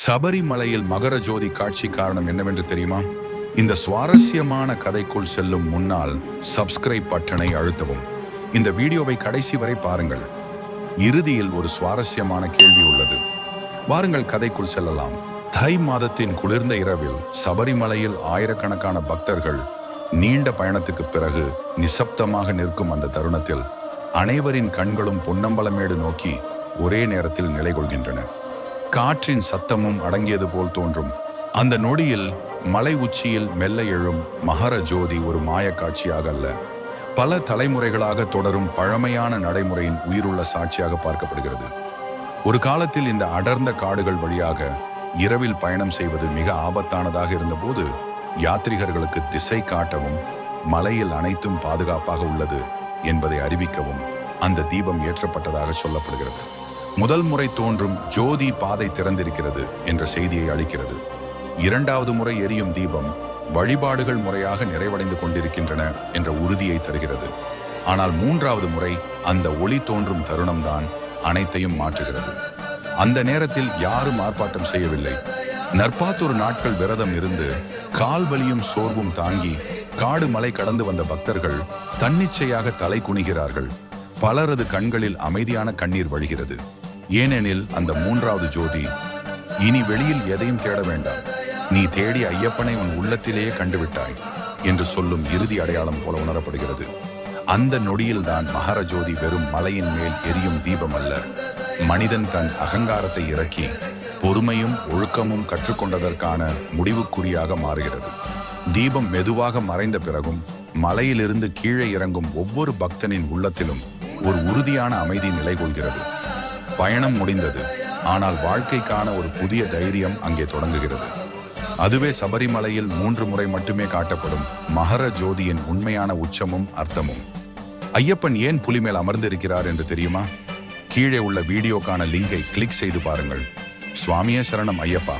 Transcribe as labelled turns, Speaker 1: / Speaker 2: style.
Speaker 1: சபரிமலையில் மகர ஜோதி காட்சி காரணம் என்னவென்று தெரியுமா? இந்த சுவாரஸ்யமான கதைக்குள் செல்லும் முன்னால் சப்ஸ்கிரைப் பட்டனை அழுத்தவும். இந்த வீடியோவை கடைசி வரை பாருங்கள். இறுதியில் ஒரு சுவாரஸ்யமான கேள்வி உள்ளது. வாருங்கள் கதைக்குள் செல்லலாம். தை மாதத்தின் குளிர்ந்த இரவில் சபரிமலையில் ஆயிரக்கணக்கான பக்தர்கள் நீண்ட பயணத்துக்கு பிறகு நிசப்தமாக நிற்கும் அந்த தருணத்தில் அனைவரின் கண்களும் பொன்னம்பலமேடு நோக்கி ஒரே நேரத்தில் நிலை கொள்கின்றன. காற்றின் சத்தமும் அடங்கியது போல் தோன்றும். அந்த நொடியில் மலை உச்சியில் மெல்ல எழும் மகர ஜோதி ஒரு மாய காட்சியாக அல்ல, பல தலைமுறைகளாக தொடரும் பழமையான நடைமுறையின் உயிருள்ள சாட்சியாக பார்க்கப்படுகிறது. ஒரு காலத்தில் இந்த அடர்ந்த காடுகள் வழியாக இரவில் பயணம் செய்வது மிக ஆபத்தானதாக இருந்தபோது யாத்ரிகர்களுக்கு திசை காட்டவும் மலையில் அனைத்தும் பாதுகாப்பாக உள்ளது என்பதை அறிவிக்கவும் அந்த தீபம் ஏற்றப்பட்டதாக சொல்லப்படுகிறது. முதல் முறை தோன்றும் ஜோதி பாதை திறந்திருக்கிறது என்ற செய்தியை அளிக்கிறது. இரண்டாவது முறை எரியும் தீபம் வழிபாடுகள் முறையாக நிறைவடைந்து கொண்டிருக்கின்றன என்ற உறுதியை தருகிறது. ஆனால் மூன்றாவது முறை அந்த ஒளி தோன்றும் தருணம்தான் அனைத்தையும் மாற்றுகிறது. அந்த நேரத்தில் யாரும் ஆர்ப்பாட்டம் செய்யவில்லை. நற்பாத்தொரு நாட்கள் விரதம் இருந்து கால் வலியும் சோர்வும் தாங்கி காடு மலை கடந்து வந்த பக்தர்கள் தன்னிச்சையாக தலை குனிகிறார்கள். பலரது கண்களில் அமைதியான கண்ணீர் வழிகிறது. ஏனெனில் அந்த மூன்றாவது ஜோதி, இனி வெளியில் எதையும் தேட வேண்டாம், நீ தேடி ஐயப்பனை உன் உள்ளத்திலேயே கண்டுவிட்டாய் என்று சொல்லும் இறுதி அடையாளம் போல உணரப்படுகிறது. அந்த நொடியில்தான் மகர ஜோதி வெறும் மலையின் மேல் எரியும் தீபம் அல்ல, மனிதன் தன் அகங்காரத்தை இறக்கி பொறுமையும் ஒழுக்கமும் கற்றுக்கொண்டதற்கான முடிவுக்குறியாக மாறுகிறது. தீபம் மெதுவாக மறைந்த பிறகும் மலையிலிருந்து கீழே இறங்கும் ஒவ்வொரு பக்தனின் உள்ளத்திலும் ஒரு உறுதியான அமைதி நிலை கொள்கிறது. பயணம் முடிந்தது, ஆனால் வாழ்க்கைக்கான ஒரு புதிய தைரியம் அங்கே தொடங்குகிறது. அதுவே சபரிமலையில் 3 முறை மட்டுமே காட்டப்படும் மகர ஜோதியின் உண்மையான உச்சமும் அர்த்தமும். ஐயப்பன் ஏன் புலி மேல் அமர்ந்திருக்கிறார் என்று தெரியுமா? கீழே உள்ள வீடியோக்கான லிங்கை கிளிக் செய்து பாருங்கள். சுவாமியே சரணம் ஐயப்பா.